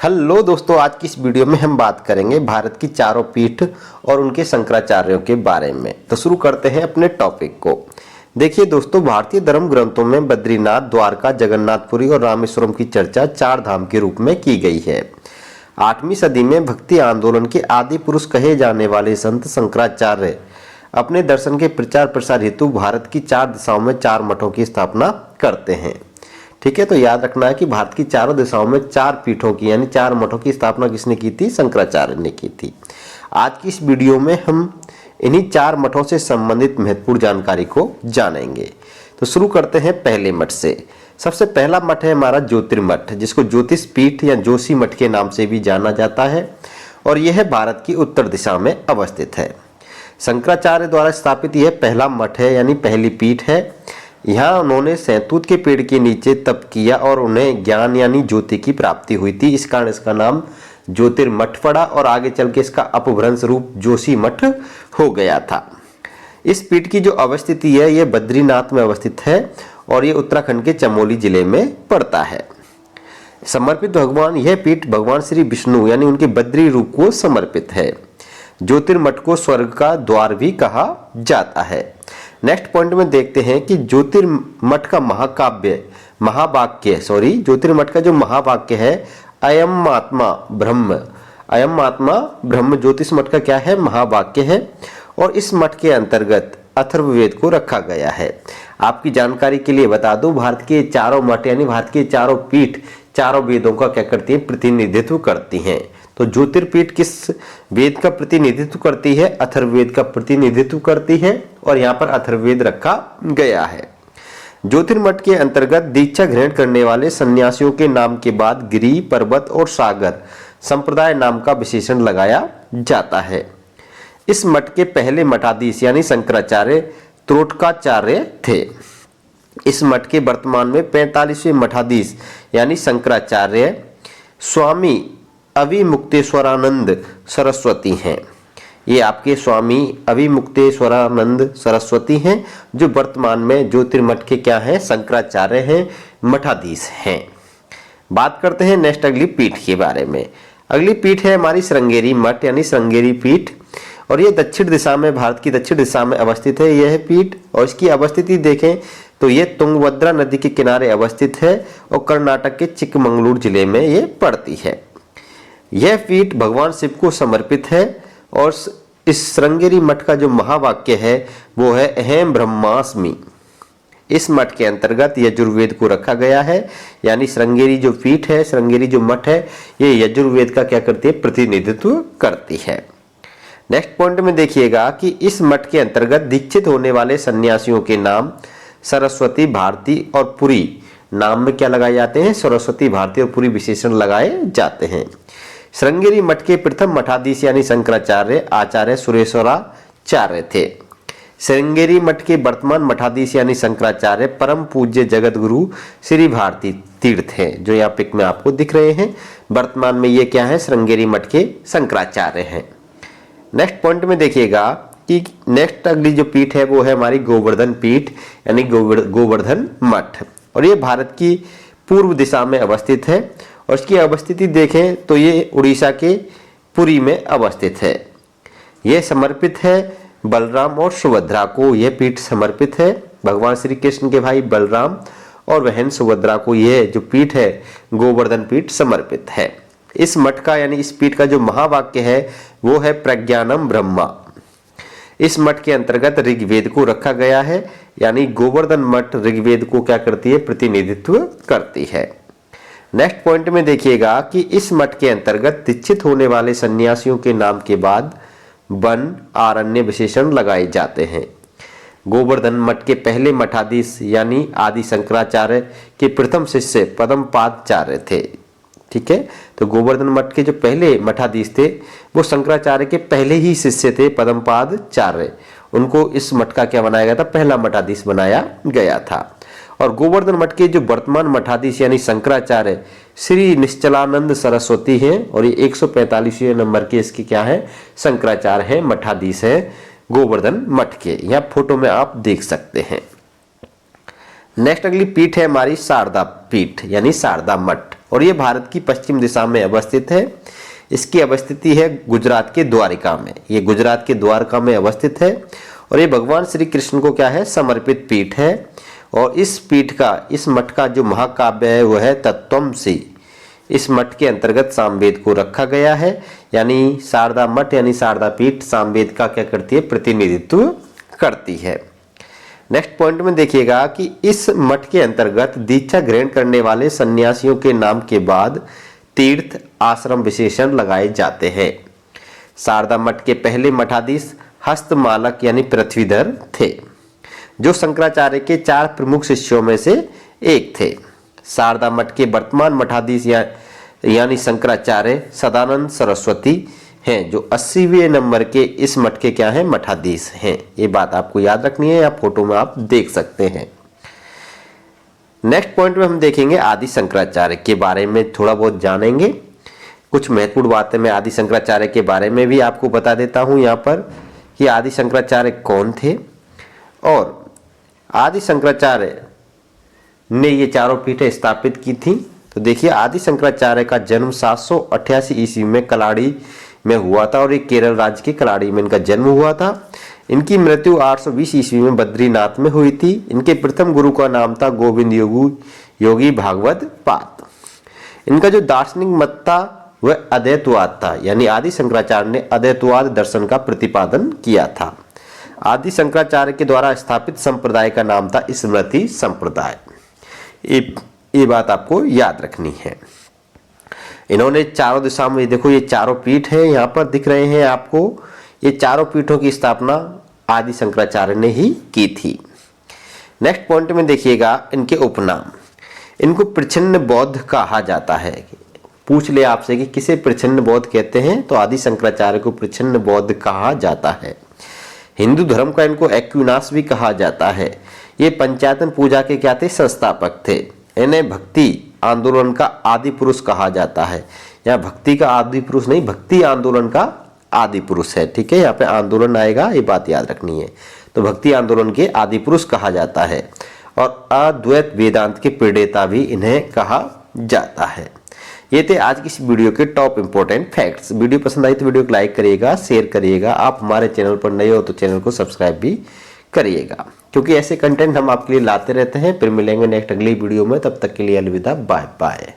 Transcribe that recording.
Hello दोस्तों, आज की इस वीडियो में हम बात करेंगे भारत की चारों पीठ और उनके शंकराचार्यों के बारे में। तो शुरू करते हैं अपने टॉपिक को। देखिए दोस्तों, भारतीय धर्म ग्रंथों में बद्रीनाथ, द्वारका, जगन्नाथपुरी और रामेश्वरम की चर्चा चार धाम के रूप में की गई है। 8वीं सदी में भक्ति आंदोलन के आदि पुरुष कहे जाने वाले संत शंकराचार्य अपने दर्शन के प्रचार प्रसार हेतु भारत की चार दिशाओं में चार मठों की स्थापना करते हैं। ठीक है, तो याद रखना है कि भारत की चारों दिशाओं में चार पीठों की यानी चार मठों की स्थापना किसने की थी? शंकराचार्य ने की थी। आज की इस वीडियो में हम इन्हीं चार मठों से संबंधित महत्वपूर्ण जानकारी को जानेंगे। तो शुरू करते हैं पहले मठ से। सबसे पहला मठ है हमारा ज्योतिर्मठ, जिसको ज्योतिष पीठ या जोशी मठ के नाम से भी जाना जाता है, और यह भारत की उत्तर दिशा में अवस्थित है। शंकराचार्य द्वारा स्थापित यह पहला मठ है यानी पहली पीठ है। यहाँ उन्होंने सहतूत के पेड़ के नीचे तप किया और उन्हें ज्ञान यानी ज्योति की प्राप्ति हुई थी। इस कारण इसका नाम ज्योतिर्मठ पड़ा और आगे चल के इसका अपभ्रंश रूप जोशी मठ हो गया था। इस पीठ की जो अवस्थिति है यह बद्रीनाथ में अवस्थित है और ये उत्तराखंड के चमोली जिले में पड़ता है। समर्पित भगवान यह पीठ भगवान श्री विष्णु यानी उनके बद्री रूप को समर्पित है। ज्योतिर्मठ को स्वर्ग का द्वार भी कहा जाता है। नेक्स्ट पॉइंट में देखते हैं कि ज्योतिर्मठ का ज्योतिर्मठ का जो महावाक्य है अयम आत्मा ब्रह्म, अयम आत्मा ब्रह्म ज्योतिष मठ का क्या है? महावाक्य है। और इस मठ के अंतर्गत अथर्ववेद को रखा गया है। आपकी जानकारी के लिए बता दूं, भारत के चारों मठ यानी भारत के चारों पीठ चारों वेदों का क्या करती है? प्रतिनिधित्व करती हैं। तो ज्योतिर्पीठ किस वेद का प्रतिनिधित्व करती है? अथर्ववेद का प्रतिनिधित्व करती है, और यहाँ पर अथर्ववेद रखा गया है। ज्योतिर्मठ के अंतर्गत दीक्षा ग्रहण करने वाले सन्यासियों के नाम के बाद गिरि, पर्वत और सागर संप्रदाय नाम का विशेषण लगाया जाता है। इस मठ के पहले मठाधीश यानी शंकराचार्य त्रोटकाचार्य थे। इस मठ के वर्तमान में 45वें मठाधीश यानी शंकराचार्य स्वामी अविमुक्तेश्वरानंद सरस्वती हैं। ये आपके स्वामी अविमुक्तेश्वरानंद सरस्वती हैं, जो वर्तमान में ज्योतिर्मठ के क्या हैं? शंकराचार्य हैं, मठाधीश हैं। बात करते हैं नेक्स्ट अगली पीठ के बारे में। अगली पीठ है हमारी श्रृंगेरी मठ यानी श्रृंगेरी पीठ, और ये दक्षिण दिशा में, भारत की दक्षिण दिशा में अवस्थित है यह पीठ। और इसकी अवस्थिति देखें तो ये तुंगभद्रा नदी के किनारे अवस्थित है और कर्नाटक के चिकमंगलूर जिले में ये पड़ती है। यह पीठ भगवान शिव को समर्पित है, और इस श्रृंगेरी मठ का जो महावाक्य है वो है अहम ब्रह्मास्मि। इस मठ के अंतर्गत यजुर्वेद को रखा गया है, यानी श्रृंगेरी जो पीठ है, श्रृंगेरी जो मठ है, ये यजुर्वेद का क्या करती है? प्रतिनिधित्व करती है। नेक्स्ट पॉइंट में देखिएगा कि इस मठ के अंतर्गत दीक्षित होने वाले सन्यासियों के नाम सरस्वती, भारती और पुरी नाम में क्या लगाए जाते हैं? सरस्वती, भारती और पुरी विशेषण लगाए जाते हैं। श्रृंगेरी मठ के प्रथम मठाधीश यानी शंकराचार्य आचार्य सुरेश्वराचार्य थे। श्रृंगेरी मठ के वर्तमान मठाधीश यानी शंकराचार्य परम पूज्य जगत गुरु श्री भारती तीर्थ हैं, जो यहाँ पिक में आपको दिख रहे हैं। वर्तमान में ये क्या है? श्रृंगेरी मठ के शंकराचार्य हैं। नेक्स्ट पॉइंट में देखिएगा कि नेक्स्ट अगली जो पीठ है वो है हमारी गोवर्धन पीठ यानी गोवर्धन मठ, और ये भारत की पूर्व दिशा में अवस्थित है। और इसकी अवस्थिति देखें तो ये उड़ीसा के पुरी में अवस्थित है। यह समर्पित है बलराम और सुभद्रा को। यह पीठ समर्पित है भगवान श्री कृष्ण के भाई बलराम और बहन सुभद्रा को। यह जो पीठ है गोवर्धन पीठ समर्पित है। इस मठ का यानी इस पीठ का जो महावाक्य है वो है प्रज्ञानम ब्रह्मा। इस मठ के अंतर्गत ऋग्वेद को रखा गया है, यानी गोवर्धन मठ ऋग्वेद को क्या करती है? प्रतिनिधित्व करती है। नेक्स्ट पॉइंट में देखिएगा कि इस मठ के अंतर्गत दीक्षित होने वाले सन्यासियों के नाम के बाद वन, आरण्य विशेषण लगाए जाते हैं। गोवर्धन मठ के पहले मठाधीश यानी आदि शंकराचार्य के प्रथम शिष्य पद्मपादाचार्य थे। ठीक है, तो गोवर्धन मठ के जो पहले मठाधीश थे वो शंकराचार्य के पहले ही शिष्य थे, पद्मपादाचार्य। उनको इस मठ का क्या बनाया गया था? पहला मठाधीश बनाया गया था। और गोवर्धन मठ के जो वर्तमान मठाधीश यानी शंकराचार्य श्री निश्चलानंद सरस्वती हैं, और ये 145वें नंबर के इसके क्या है? शंकराचार्य हैं, मठाधीश हैं गोवर्धन मठ के। यहाँ फोटो में आप देख सकते हैं। नेक्स्ट अगली पीठ है हमारी शारदा पीठ यानी शारदा मठ, और ये भारत की पश्चिम दिशा में अवस्थित है। इसकी अवस्थिति है गुजरात के द्वारिका में। ये गुजरात के द्वारका में अवस्थित है और ये भगवान श्री कृष्ण को क्या है, समर्पित पीठ है। और इस पीठ का, इस मठ का जो महाकाव्य है वह है तत्त्वमसि। इस मठ के अंतर्गत सामवेद को रखा गया है, यानी शारदा मठ यानी शारदा पीठ सामवेद का क्या करती है, प्रतिनिधित्व करती है। नेक्स्ट पॉइंट में देखिएगा कि इस मठ के अंतर्गत दीक्षा ग्रहण करने वाले सन्यासियों के नाम के बाद तीर्थ आश्रम विशेषण लगाए जाते हैं। शारदा मठ के पहले मठाधीश हस्तमालक यानी पृथ्वीधर थे, जो शंकराचार्य के 4 प्रमुख शिष्यों में से एक थे। शारदा मठ के वर्तमान मठाधीश यानी शंकराचार्य सदानंद सरस्वती हैं, जो 80वें नंबर के इस मठ के क्या हैं, मठाधीश हैं। ये बात आपको याद रखनी है, या फोटो में आप देख सकते हैं। नेक्स्ट पॉइंट में हम देखेंगे आदि शंकराचार्य के बारे में थोड़ा बहुत जानेंगे। कुछ महत्वपूर्ण बातें मैं आदि शंकराचार्य के बारे में भी आपको बता देता हूं यहाँ पर कि आदि शंकराचार्य कौन थे और आदि शंकराचार्य ने ये चारों पीठें स्थापित की थी। तो देखिए, आदि शंकराचार्य का जन्म 788 ईस्वी में कलाड़ी में हुआ था और ये केरल राज्य के कलाड़ी में इनका जन्म हुआ था। इनकी मृत्यु 820 ईस्वी में बद्रीनाथ में हुई थी। इनके प्रथम गुरु का नाम था गोविंद योगी भागवत पाद। इनका जो दार्शनिक मत था वह अद्वैतवाद था, यानी आदि शंकराचार्य ने अद्वैतवाद दर्शन का प्रतिपादन किया था। आदि शंकराचार्य के द्वारा स्थापित संप्रदाय का नाम था स्मृति संप्रदाय। ये बात आपको याद रखनी है। इन्होंने चारों दिशा में, देखो ये चारों पीठ हैं, यहाँ पर दिख रहे हैं आपको। ये चारों पीठों की स्थापना आदि शंकराचार्य ने ही की थी। नेक्स्ट पॉइंट में देखिएगा इनके उपनाम। इनको प्रच्छन्न बौद्ध कहा जाता है। पूछ ले आपसे कि किसे प्रच्छन्न बौद्ध कहते हैं, तो आदि शंकराचार्य को प्रच्छन्न बौद्ध कहा जाता है। हिंदू धर्म का इनको एक्विनाश भी कहा जाता है। ये पंचायतन पूजा के क्या थे, संस्थापक थे। इन्हें भक्ति आंदोलन का आदि पुरुष कहा जाता है। यहाँ भक्ति का आदि पुरुष नहीं, भक्ति आंदोलन का आदि पुरुष है। ठीक है, यहाँ पे आंदोलन आएगा, ये बात याद रखनी है। तो भक्ति आंदोलन के आदि पुरुष कहा जाता है और अद्वैत वेदांत के प्रणेता भी इन्हें कहा जाता है। ये थे आज की इस वीडियो के टॉप इंपोर्टेंट फैक्ट्स। वीडियो पसंद आई तो वीडियो को लाइक करिएगा, शेयर करिएगा। आप हमारे चैनल पर नए हो तो चैनल को सब्सक्राइब भी करिएगा, क्योंकि ऐसे कंटेंट हम आपके लिए लाते रहते हैं। फिर मिलेंगे नेक्स्ट अगली वीडियो में, तब तक के लिए अलविदा, बाय बाय।